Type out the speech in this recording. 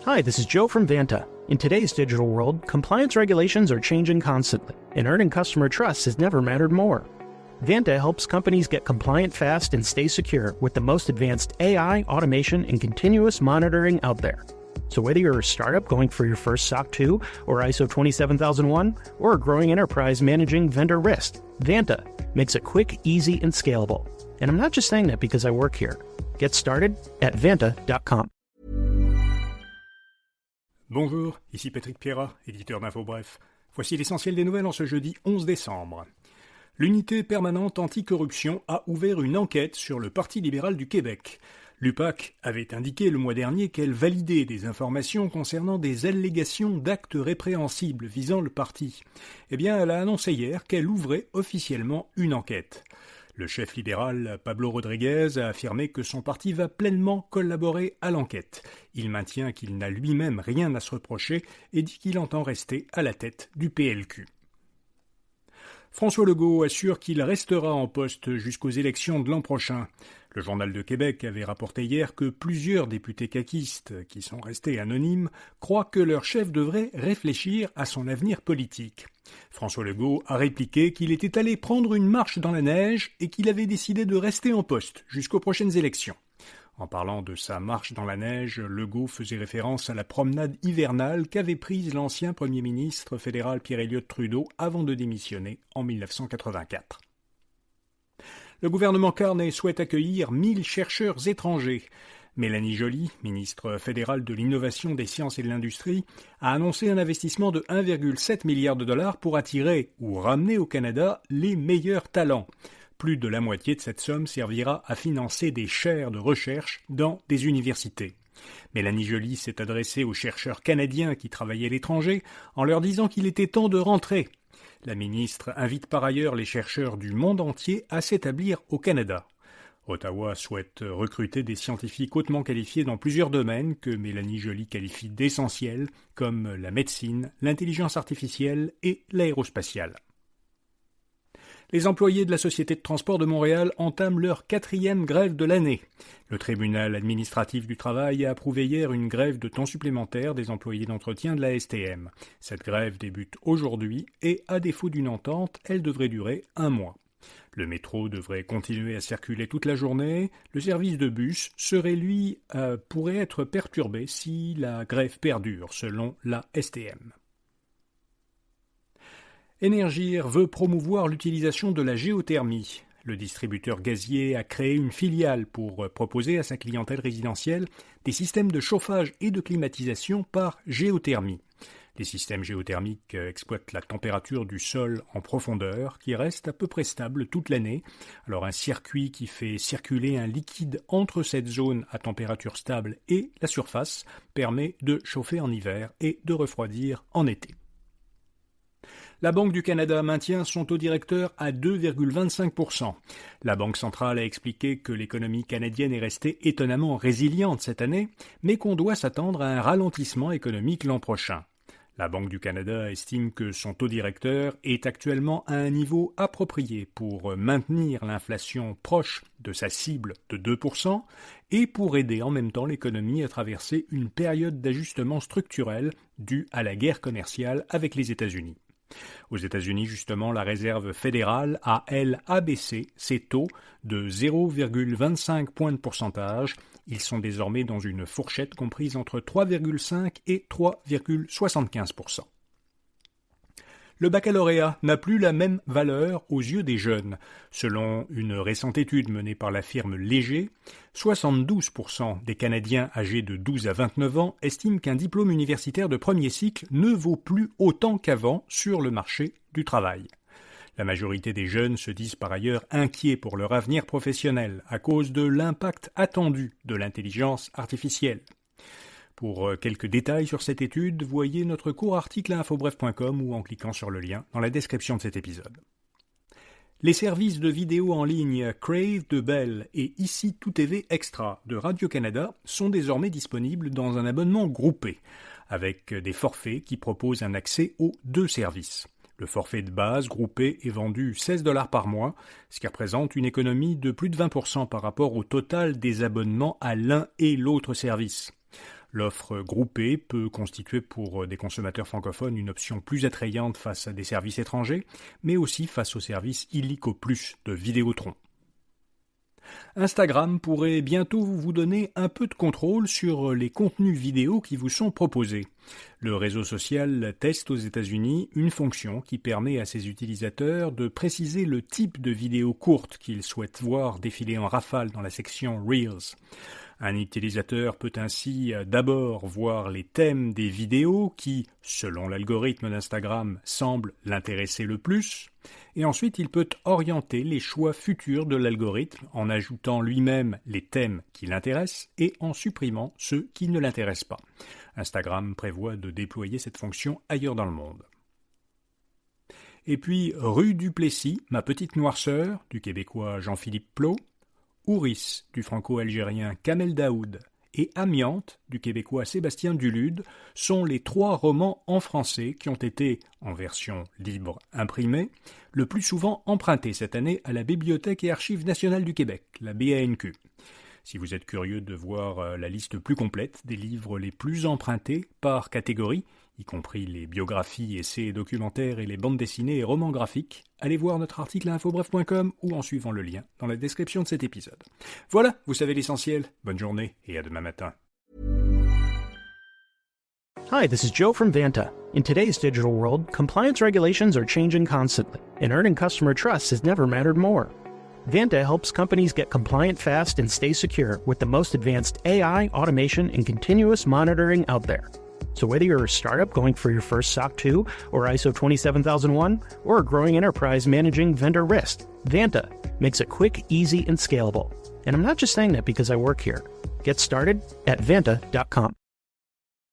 Hi, this is Joe from Vanta. In today's digital world, compliance regulations are changing constantly, and earning customer trust has never mattered more. Vanta helps companies get compliant fast and stay secure with the most advanced AI, automation, and continuous monitoring out there. So whether you're a startup going for your first SOC 2 or ISO 27001, or a growing enterprise managing vendor risk, Vanta makes it quick, easy, and scalable. And I'm not just saying that because I work here. Get started at vanta.com. Bonjour, ici Patrick Pierrat, éditeur d'InfoBref. Voici l'essentiel des nouvelles en ce jeudi 11 décembre. L'unité permanente anticorruption a ouvert une enquête sur le Parti libéral du Québec. L'UPAC avait indiqué le mois dernier qu'elle validait des informations concernant des allégations d'actes répréhensibles visant le parti. Eh bien, elle a annoncé hier qu'elle ouvrait officiellement une enquête. Le chef libéral Pablo Rodriguez a affirmé que son parti va pleinement collaborer à l'enquête. Il maintient qu'il n'a lui-même rien à se reprocher et dit qu'il entend rester à la tête du PLQ. François Legault assure qu'il restera en poste jusqu'aux élections de l'an prochain. Le Journal de Québec avait rapporté hier que plusieurs députés caquistes, qui sont restés anonymes, croient que leur chef devrait réfléchir à son avenir politique. François Legault a répliqué qu'il était allé prendre une marche dans la neige et qu'il avait décidé de rester en poste jusqu'aux prochaines élections. En parlant de sa marche dans la neige, Legault faisait référence à la promenade hivernale qu'avait prise l'ancien Premier ministre fédéral Pierre-Éliott Trudeau avant de démissionner en 1984. Le gouvernement Carney souhaite accueillir 1000 chercheurs étrangers. Mélanie Joly, ministre fédérale de l'Innovation, des Sciences et de l'Industrie, a annoncé un investissement de 1,7 milliard de dollars pour attirer ou ramener au Canada les meilleurs talents. Plus de la moitié de cette somme servira à financer des chaires de recherche dans des universités. Mélanie Joly s'est adressée aux chercheurs canadiens qui travaillaient à l'étranger en leur disant qu'il était temps de rentrer. La ministre invite par ailleurs les chercheurs du monde entier à s'établir au Canada. Ottawa souhaite recruter des scientifiques hautement qualifiés dans plusieurs domaines que Mélanie Joly qualifie d'essentiels, comme la médecine, l'intelligence artificielle et l'aérospatiale. Les employés de la Société de transport de Montréal entament leur 4e grève de l'année. Le tribunal administratif du travail a approuvé hier une grève de temps supplémentaire des employés d'entretien de la STM. Cette grève débute aujourd'hui et, à défaut d'une entente, elle devrait durer 1 mois. Le métro devrait continuer à circuler toute la journée. Le service de bus pourrait être perturbé si la grève perdure, selon la STM. Énergir veut promouvoir l'utilisation de la géothermie. Le distributeur gazier a créé une filiale pour proposer à sa clientèle résidentielle des systèmes de chauffage et de climatisation par géothermie. Les systèmes géothermiques exploitent la température du sol en profondeur qui reste à peu près stable toute l'année. Alors un circuit qui fait circuler un liquide entre cette zone à température stable et la surface permet de chauffer en hiver et de refroidir en été. La Banque du Canada maintient son taux directeur à 2,25%. La Banque centrale a expliqué que l'économie canadienne est restée étonnamment résiliente cette année, mais qu'on doit s'attendre à un ralentissement économique l'an prochain. La Banque du Canada estime que son taux directeur est actuellement à un niveau approprié pour maintenir l'inflation proche de sa cible de 2% et pour aider en même temps l'économie à traverser une période d'ajustement structurel due à la guerre commerciale avec les États-Unis. Aux États-Unis, justement, la Réserve fédérale a, elle, abaissé ses taux de 0,25 points de pourcentage. Ils sont désormais dans une fourchette comprise entre 3,5 et 3,75%. Le baccalauréat n'a plus la même valeur aux yeux des jeunes. Selon une récente étude menée par la firme Léger, 72% des Canadiens âgés de 12 à 29 ans estiment qu'un diplôme universitaire de premier cycle ne vaut plus autant qu'avant sur le marché du travail. La majorité des jeunes se disent par ailleurs inquiets pour leur avenir professionnel à cause de l'impact attendu de l'intelligence artificielle. Pour quelques détails sur cette étude, voyez notre court article à infobref.com ou en cliquant sur le lien dans la description de cet épisode. Les services de vidéo en ligne Crave de Bell et Ici Tout TV Extra de Radio-Canada sont désormais disponibles dans un abonnement groupé, avec des forfaits qui proposent un accès aux 2 services. Le forfait de base groupé est vendu 16$ par mois, ce qui représente une économie de plus de 20% par rapport au total des abonnements à l'un et l'autre service. L'offre groupée peut constituer pour des consommateurs francophones une option plus attrayante face à des services étrangers, mais aussi face au service illico+ de Vidéotron. Instagram pourrait bientôt vous donner un peu de contrôle sur les contenus vidéo qui vous sont proposés. Le réseau social teste aux États-Unis une fonction qui permet à ses utilisateurs de préciser le type de vidéo courte qu'ils souhaitent voir défiler en rafale dans la section Reels. Un utilisateur peut ainsi d'abord voir les thèmes des vidéos qui, selon l'algorithme d'Instagram, semblent l'intéresser le plus, et ensuite il peut orienter les choix futurs de l'algorithme en ajoutant lui-même les thèmes qui l'intéressent et en supprimant ceux qui ne l'intéressent pas. Instagram prévoit de déployer cette fonction ailleurs dans le monde. Et puis, Rue du Plessis, ma petite noirceur, du Québécois Jean-Philippe Plot, Ouris, du franco-algérien Kamel Daoud, et Amiante, du Québécois Sébastien Dulude, sont les 3 romans en français qui ont été, en version libre imprimée, le plus souvent empruntés cette année à la Bibliothèque et Archives nationales du Québec, la BANQ. Si vous êtes curieux de voir la liste plus complète des livres les plus empruntés par catégorie, y compris les biographies, essais et documentaires et les bandes dessinées et romans graphiques, allez voir notre article à infobref.com ou en suivant le lien dans la description de cet épisode. Voilà, vous savez l'essentiel. Bonne journée et à demain matin. Hi, this is Joe from Vanta. In today's digital world, compliance regulations are changing constantly, and earning customer trust has never mattered more. Vanta helps companies get compliant fast and stay secure with the most advanced AI, automation, and continuous monitoring out there. So whether you're a startup going for your first SOC 2 or ISO 27001, or a growing enterprise managing vendor risk, Vanta makes it quick, easy, and scalable. And I'm not just saying that because I work here. Get started at Vanta.com.